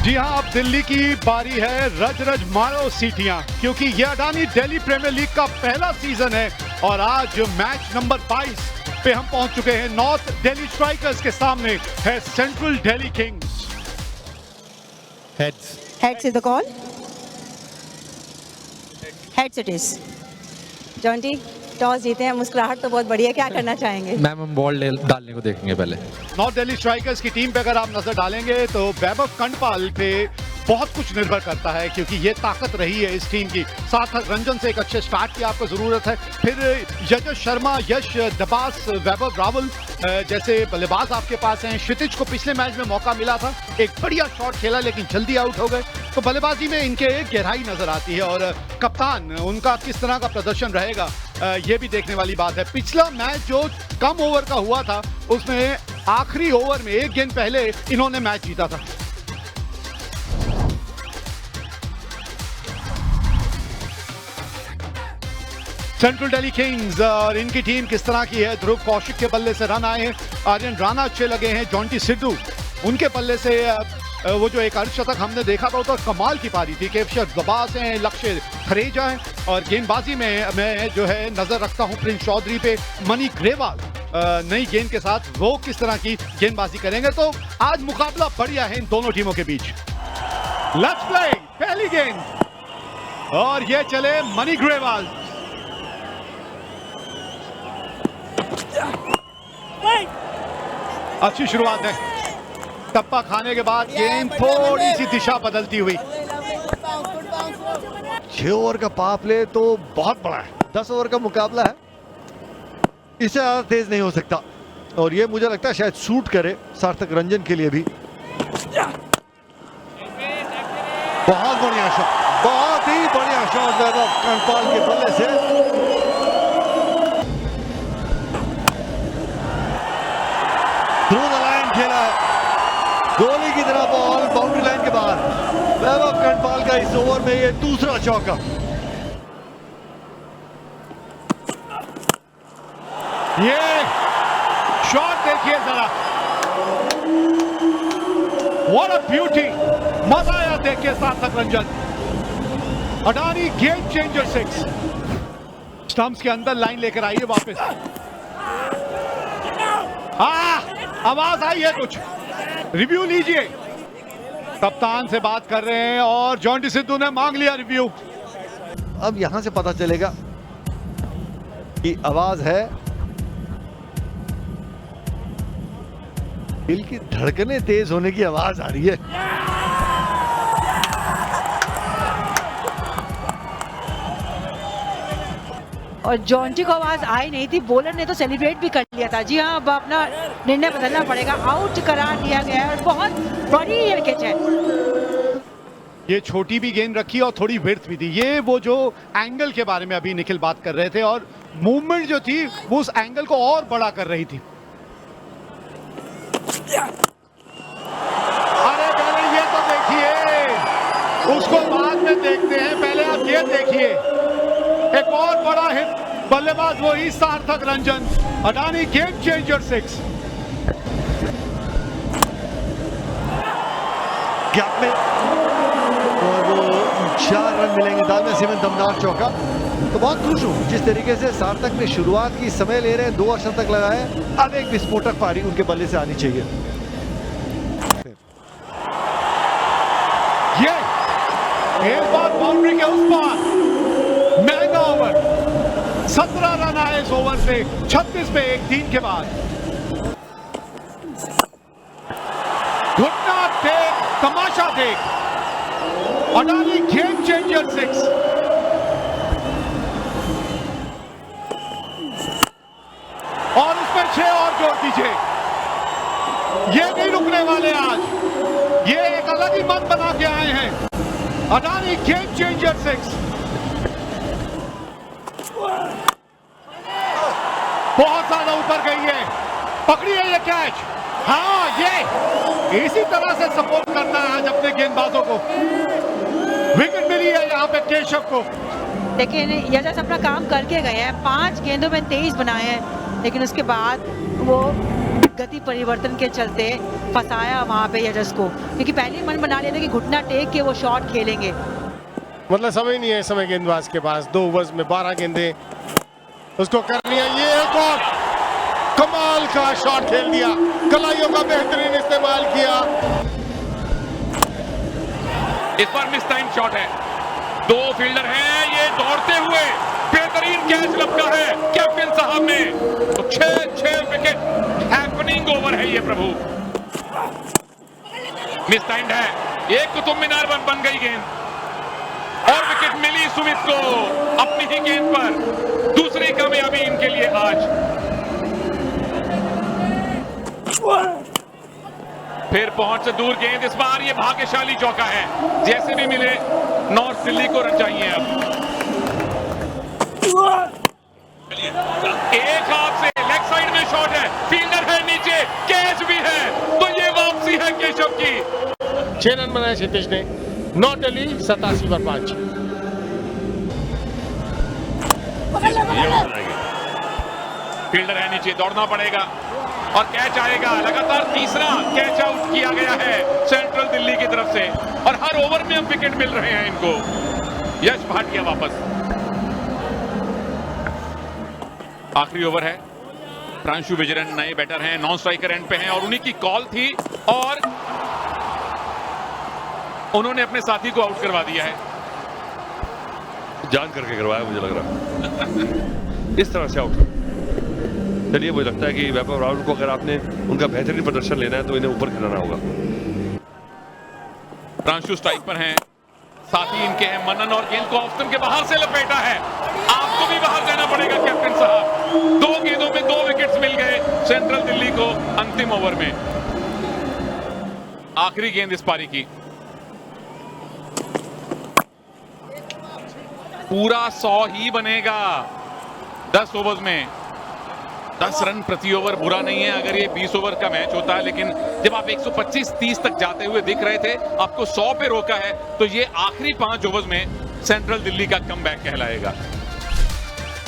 जी हाँ, अब दिल्ली की बारी है। रज रज मारो सीटियां, क्योंकि ये अडानी दिल्ली प्रीमियर लीग का पहला सीजन है और आज मैच नंबर 22 पे हम पहुंच चुके हैं। नॉर्थ दिल्ली स्ट्राइकर्स के सामने है central Delhi Kings. Heads is the call. Heads it is. Jonty, toss जीते हैं, मुस्कुराहट तो बहुत बढ़िया, क्या करना चाहेंगे? मैम हम बॉल डालने को देखेंगे पहले। नॉर्थ दिल्ली स्ट्राइकर्स की टीम पे अगर आप नजर डालेंगे तो वैभव कंडपाल पे बहुत कुछ निर्भर करता है, क्योंकि ये ताकत रही है इस टीम की। सार्थक रंजन से एक अच्छे स्टार्ट की आपको जरूरत है। फिर यश शर्मा, यश दबास, वैभव रावल जैसे बल्लेबाज आपके पास हैं। क्षितिज को पिछले मैच में मौका मिला था, एक बढ़िया शॉट खेला लेकिन जल्दी आउट हो गए। तो बल्लेबाजी में इनके गहराई नजर आती है और कप्तान उनका किस तरह का प्रदर्शन रहेगा ये भी देखने वाली बात है। पिछला मैच जो कम ओवर का हुआ था उसमें आखिरी ओवर में एक गेंद पहले इन्होंने मैच जीता था। सेंट्रल दिल्ली किंग्स और इनकी टीम किस तरह की है। ध्रुव कौशिक के बल्ले से रन आए हैं, आर्यन राणा अच्छे लगे हैं, जॉन्टी सिद्धू उनके बल्ले से वो जो एक अर्धशतक हमने देखा था तो कमाल की पारी थी। केवशर दबास हैं, लक्ष्य खरेजा है और गेंदबाजी में मैं जो है नजर रखता हूं प्रिंस चौधरी पे। मनी ग्रेवाल नई गेंद के साथ वो किस तरह की गेंदबाजी करेंगे। तो आज मुकाबला बढ़िया है इन दोनों टीमों के बीच। लेट्स प्ले, पहली गेंद और ये चले मनी ग्रेवाल। अच्छी शुरुआत है, टप्पा खाने के बाद गेंद थोड़ी सी दिशा बदलती हुई। 6 ओवर का पावर प्ले तो बहुत बड़ा है, 10 ओवर का मुकाबला है, इससे ज्यादा तेज नहीं हो सकता और ये मुझे लगता है शायद सूट करे सार्थक रंजन के लिए भी। बहुत बढ़िया शॉट, बहुत ही बढ़िया शॉट वैभव कंडपाल के बल्ले से। थ्रू द लाइन खेला है, गोली की तरह बॉल बाउंड्री लाइन के बाहर। वैभव कंडपाल का इस ओवर में ये दूसरा चौका। ये शॉट देखिए जरा, व्हाट अ ब्यूटी, मजा आया देख के सार्थक Ranjan. Adani game changer 6 stumps के अंदर लाइन लेकर आइए वापस। आवाज आई है कुछ, रिव्यू लीजिए। कप्तान से बात कर रहे हैं और जॉन्टी सिद्धू ने मांग लिया रिव्यू। अब यहां से पता चलेगा कि आवाज है, दिल की धड़कनें तेज होने की आवाज आ रही है। और जॉन्टी को आवाज आई नहीं थी, बॉलर ने तो सेलिब्रेट भी कर लिया था। जी हाँ, अब अपना निर्णय बदलना पड़ेगा, आउट करार दिया गया है और बहुत बड़ी ये कैच है। ये छोटी भी गेंद रखी और थोड़ी विड्थ भी थी। ये वो जो एंगल के बारे में अभी निखिल बात कर रहे थे और मूवमेंट जो थी वो उस एंगल को और बड़ा कर रही थी। अरे पहले ये तो देखिए, उसको बाद में देखते हैं, पहले आप ये देखिए। एक और बड़ा हिट, बल्लेबाज वही सार्थक Ranjan. Adani game changer 6। Gap में और वो 4 रन मिलेंगे दालमिया सीमेंट, दमदार चौका। तो बहुत खुश हूं जिस तरीके से सार्थक ने शुरुआत की, समय ले रहे हैं, 2 अर्धशतक लगाए। अब एक विस्फोटक पारी उनके बल्ले से आनी चाहिए। ये एक बार बाउंड्री के उस पार, महंगा ओवर, 17 रन आए इस ओवर से, 36 पे 1-3 के बाद। घुटना देख, तमाशा देख, अडानी गेम चेंजर 6। और उसमें 6 और जोड़ दीजिए। ये नहीं रुकने वाले आज, ये एक अलग ही मन बना के आए हैं। Adani game changer 6। बहुत ज्यादा ऊपर गई है, पकड़ी है ये कैच। हाँ, ये इसी तरह से सपोर्ट करना है आज अपने गेंदबाजों को। विकेट मिली है यहाँ पे केशव को। लेकिन यजस अपना काम करके गए हैं, 5 गेंदों में 23 बनाए हैं, लेकिन उसके बाद वो गति परिवर्तन के चलते फंसाया वहां पे यजस को, क्योंकि पहले ही मन बना लिया था कि घुटना टेक के वो शॉट खेलेंगे। मतलब समय नहीं है, समय गेंदबाज के पास 2 ओवर्स में 12 गेंदें उसको करनी है। ये एक और कमाल का शॉट खेल दिया, कलाइयों का बेहतरीन इस्तेमाल किया। इस बार मिस टाइम शॉट है, 2 फील्डर हैं, ये दौड़ते हुए बेहतरीन कैच लपका है कैप्टन साहब ने। तो 6 विकेट हैपनिंग ओवर है ये प्रभु। मिस टाइम्ड है, एक कुतुब मीनार बन गई गेंद और विकेट मिली सुमित को अपनी ही गेंद पर। दूसरी कामयाबी इनके लिए आज। फिर पहुंच से दूर गेंद, इस बार ये भाग्यशाली चौका है, जैसे भी मिले नॉर्थ दिल्ली को रन चाहिए। अब एक हाथ से लेग साइड में शॉट है, फील्डर है नीचे, कैच भी है, तो ये वापसी है केशव की। 6 रन बनाए क्षितिज ने, नॉट अली 87 पर 5। फील्डर है नीचे, दौड़ना पड़ेगा और कैच आएगा। लगातार तीसरा कैच आउट किया गया है सेंट्रल दिल्ली की तरफ से और हर ओवर में अब विकेट मिल रहे हैं इनको। यश भाटिया वापस। आखिरी ओवर है, प्रांशु विजयन नए बैटर हैं, नॉन स्ट्राइकर एंड पे हैं और उन्हीं की कॉल थी और उन्होंने अपने साथी को आउट करवा दिया है। जान करके करवाया मुझे लग रहा इस तरह से आउट। चलिए मुझे लगता है कि वैभव राहुल को अगर आपने उनका बेहतरीन प्रदर्शन लेना है तो इन्हें ऊपर खिलाना होगा। प्रांशु स्ट्राइक पर हैं, साथी इनके हैं मनन और गेंद को ऑफ स्टंप के बाहर से लपेटा है। आपको भी बाहर जाना पड़ेगा कैप्टन साहब। 2 गेंदों में 2 विकेट्स मिल गए सेंट्रल दिल्ली को अंतिम ओवर में। आखिरी गेंद इस पारी की, पूरा 100 ही बनेगा 10 ओवर्स में। 10 रन प्रति ओवर बुरा नहीं है अगर ये 20 ओवर का मैच होता है, लेकिन जब आप 125-30 तक जाते हुए दिख रहे थे, आपको 100 पे रोका है, तो ये आखिरी 5 ओवर्स में सेंट्रल दिल्ली का कमबैक कहलाएगा।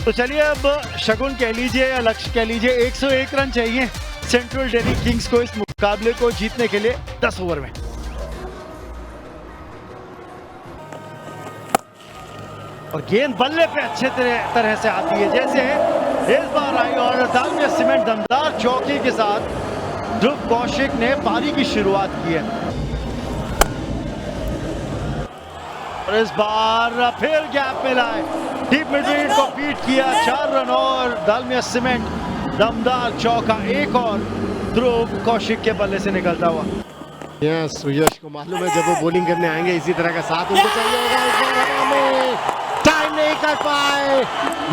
तो चलिए अब शगुन कह लीजिए या लक्ष्य कह लीजिए, 101 रन चाहिए सेंट्रल दिल्ली किंग्स को इस मुकाबले को जीतने के लिए 10 ओवर में। और गेंद बल्ले पे अच्छे तरह से आती है, जैसे इस बार आई और दालमिया सीमेंट दमदार चौके के साथ ध्रुव कौशिक ने पारी की शुरुआत की है। और इस बार फिर गैप मिला है, डीप मिड विकेट को बीट किया, 4 रन और दालमिया सीमेंट दमदार चौका, एक और ध्रुव कौशिक के बल्ले से निकलता हुआ। यस, यश को मालूम है जब वो बॉलिंग करने आएंगे इसी तरह का साथ उनको चाहिए होगा। इस बार हवा में टाइम नहीं कर पाए,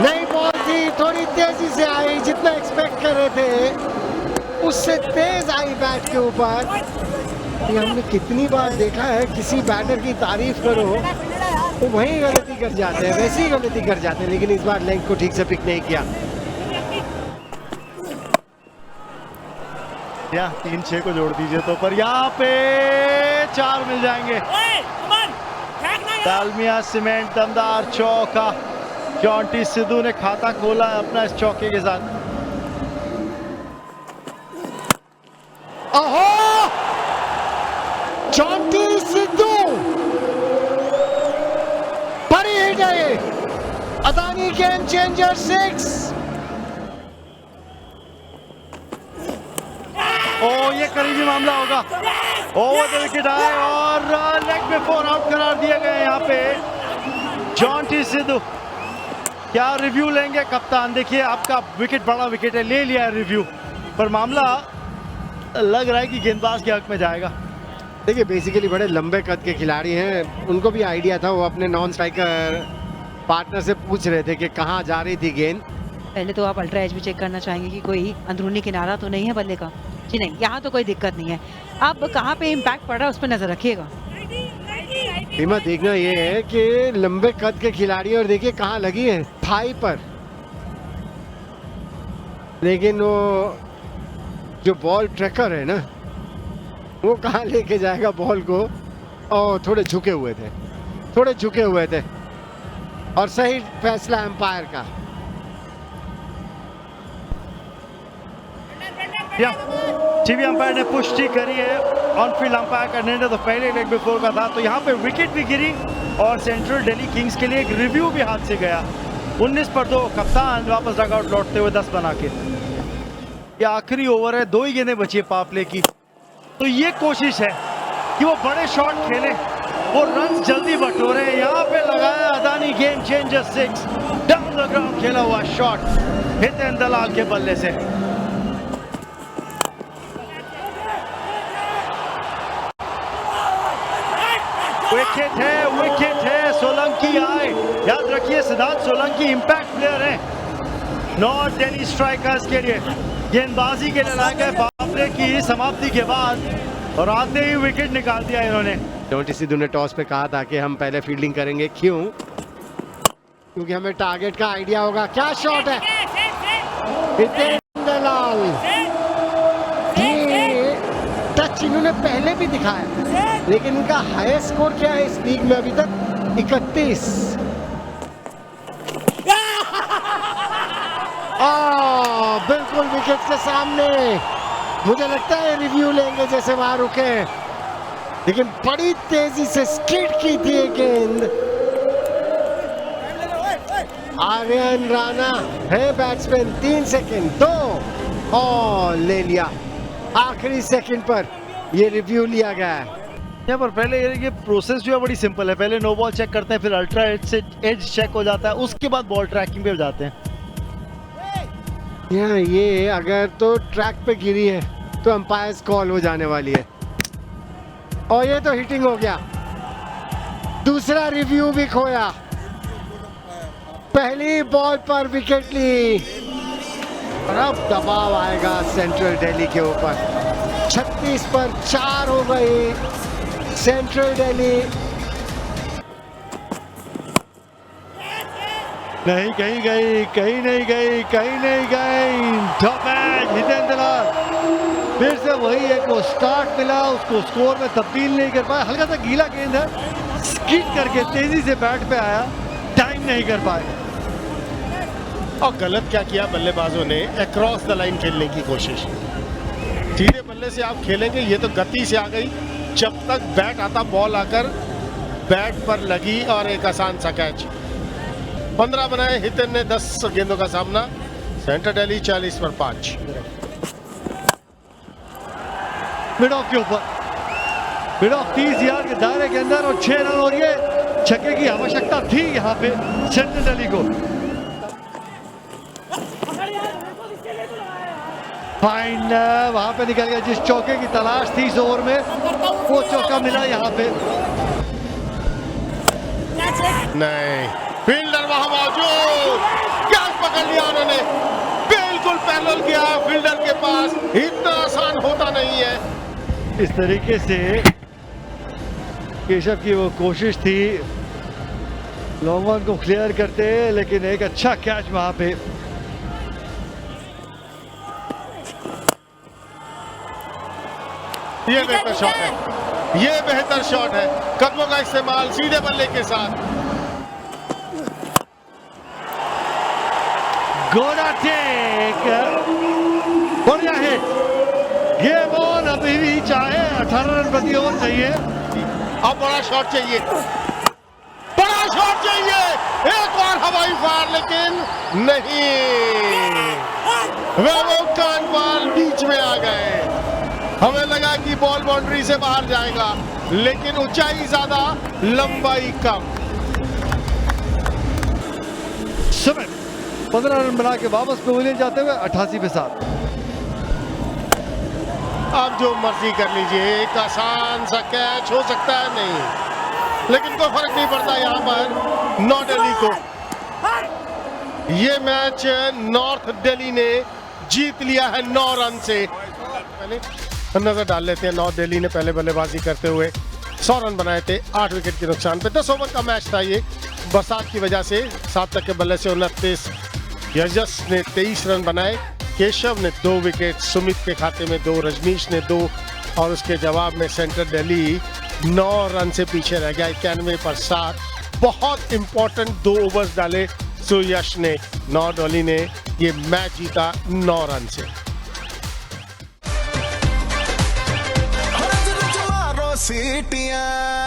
नई बॉल थी, थोड़ी तेजी से आई, जितना एक्सपेक्ट कर रहे थे उससे तेज आई बैट के ऊपर। ये हमने कितनी बार देखा है, किसी बैटर की तारीफ करो वो वही गलती कर जाते हैं, वैसी ही गलती कर जाते हैं, लेकिन इस बार लेंथ को ठीक से पिक नहीं किया। या 3-6 को जोड़ दीजिए तो, पर यहाँ पे 4 मिल जाएंगे। दालमिया सीमेंट दमदार चौका, जॉन्टी सिद्धू ने खाता खोला अपना इस चौके के साथ। ओहो, जॉन्टी सिद्धू बड़ी हिट है, अदानी गेम चेंजर 6। ओ ये करीबी मामला होगा, ओवर द विकेट आए और लेग में 4 आउट करार दिए गए यहाँ पे जॉन्टी सिद्धू। क्या रिव्यू लेंगे कप्तान? देखिए आपका विकेट बड़ा विकेट है, ले लिया है रिव्यू, पर मामला लग रहा है कि गेंदबाज के हक में जाएगा। देखिए बेसिकली बड़े लंबे कद के खिलाड़ी हैं, उनको भी आइडिया था, वो अपने नॉन स्ट्राइकर पार्टनर से पूछ रहे थे कि कहाँ जा रही थी गेंद। पहले तो आप अल्ट्रा एज भी चेक करना चाहेंगे कि कोई अंदरूनी किनारा तो नहीं है बल्ले का। जी नहीं, यहाँ तो कोई दिक्कत नहीं है। अब कहाँ पे इम्पैक्ट पड़ रहा है उस पर नजर रखिएगा। बीमा देखना ये है कि लंबे कद के खिलाड़ी, और देखिए कहाँ लगी है, थाई पर, लेकिन वो जो बॉल ट्रैकर है ना, वो कहाँ लेके जाएगा बॉल को। और थोड़े झुके हुए थे और सही फैसला एम्पायर का। टीवी अंपायर ने पुष्टि करी है, ऑन फील्ड अंपायर का निर्णय तो पहले लेग बिफोर का था, तो यहाँ पे विकेट भी गिरी और सेंट्रल दिल्ली किंग्स के लिए एक रिव्यू भी हाथ से गया। 19 पर 2 कप्तान वापस डगआउट लौटते हुए 10 बना के। ये आखिरी ओवर है, 2 ही गेंदें बची है पावर प्ले की, तो ये कोशिश है कि वो बड़े शॉट खेले, वो रन जल्दी बटोरे। यहाँ पे लगाया Adani game changer 6, down the ground खेला हुआ शॉट हितेंद्र दलाल के बल्ले से। विकेट है, सोलंकी आए। याद रखिए सिद्धार्थ सोलंकी इंपैक्ट प्लेयर है नॉर्थ दिल्ली स्ट्राइकर्स के लिए। गेंदबाजी के लिए लाए गए पावर प्ले की समाप्ति के बाद और आते ही विकेट निकाल दिया इन्होंने। डोंटी सिद्धू ने टॉस पे कहा था कि हम पहले फील्डिंग करेंगे, क्यों? क्योंकि हमें टारगेट का आइडिया होगा। क्या शॉट है हितेंद्र दलाल, ये टच इन्होंने पहले भी दिखाया, लेकिन इनका हाईएस्ट स्कोर क्या है इस लीग में अभी तक? 31। बिल्कुल विकेट के सामने। मुझे लगता है रिव्यू लेंगे जैसे वहां रुके, लेकिन बड़ी तेजी से स्किड की थी ये गेंद। आर्यन राणा है बैट्समैन, 3 सेकंड 2 और ले लिया। आखिरी सेकंड पर ये रिव्यू लिया गया है। यहाँ पर पहले ये प्रोसेस जो है बड़ी सिंपल है, पहले नो बॉल चेक करते हैं, फिर अल्ट्रा एज से एज चेक हो जाता है, उसके बाद बॉल ट्रैकिंग पे जाते हैं। ये अगर तो ट्रैक पे गिरी है तो अंपायर्स कॉल हो जाने वाली है, और ये तो हिटिंग हो गया। दूसरा रिव्यू भी खोया, पहली बॉल पर विकेट ली और अब दबाव आएगा सेंट्रल दिल्ली के ऊपर। 36 पर 4 हो गई सेंट्रल दिल्ली। नहीं कहीं गई, कहीं नहीं गई, कहीं नहीं गई। टॉप एज हितेंद्र दलाल, फिर से वही एक वो स्टार्ट मिला, उसको स्कोर में तब्दील नहीं कर पाया। हल्का सा गीला गेंद है, स्किड करके तेजी से बैट पे आया, टाइम नहीं कर पाए। और गलत क्या किया बल्लेबाजों ने, अक्रॉस द लाइन खेलने की कोशिश। सीधे बल्ले से आप खेलेंगे, ये तो गति से आ गई। जब तक बैट आता, बॉल आकर बैट पर लगी और एक आसान सा कैच। 15 बनाए हितेन ने 10 गेंदों का सामना। सेंट्रल दिल्ली 40 पर 5। मिड ऑफ के ऊपर, मिड ऑफ 30 यार्ड के दायरे के अंदर और 6 रन, और ये छक्के की आवश्यकता थी यहाँ पे सेंट्रल दिल्ली को। फाइन वहां पे निकल गया, जिस चौके की तलाश थी इस ओवर में वो चौका मिला यहाँ पे। नहीं, फील्डर वहां मौजूद, कैच पकड़ लिया उन्होंने, बिल्कुल पैरेलल किया फील्डर के पास। इतना आसान होता नहीं है। इस तरीके से केशव की वो कोशिश थी लॉन्ग वन को क्लियर करते, लेकिन एक अच्छा कैच वहां पे। ये बेहतर शॉट है, ये बेहतर शॉट है। कदमों का इस्तेमाल सीधे बल्ले के साथ। गोरा टेक, बढ़िया हिट, गेम ऑन। अभी भी चाहे 18 रन प्रति ओवर चाहिए। अब बड़ा शॉट चाहिए, बड़ा शॉट चाहिए। एक और हवाई फायर, लेकिन नहीं, वैभव कांडपाल बीच में आ गए। हमें लगा कि बॉल बाउंड्री से बाहर जाएगा, लेकिन ऊंचाई ज्यादा, लंबाई कम। 15 रन बना के वापस पवेलियन जाते हुए 88 पे 7। अब जो मर्जी कर लीजिए, एक आसान सा कैच हो सकता है, नहीं, लेकिन कोई फर्क नहीं पड़ता यहाँ पर नॉर्थ दिल्ली को। ये मैच नॉर्थ दिल्ली ने जीत लिया है 9 रन से। पहले नजर डाल लेते हैं, नॉर्थ दिल्ली ने पहले बल्लेबाजी करते हुए 100 रन बनाए थे 8 विकेट के नुकसान पे। 10 ओवर का मैच था ये, बरसात की वजह से 7 तक के बल्ले से 29। यजस ने 23 रन बनाए, केशव ने 2 विकेट, सुमित के खाते में 2, रजनीश ने 2, और उसके जवाब में सेंट्रल दिल्ली 9 रन से पीछे रह गया 91 पर 7। बहुत इंपॉर्टेंट 2 ओवर्स डाले सूर्यश ने। नॉर्थ दिल्ली ने ये मैच जीता 9 रन से। सीटियां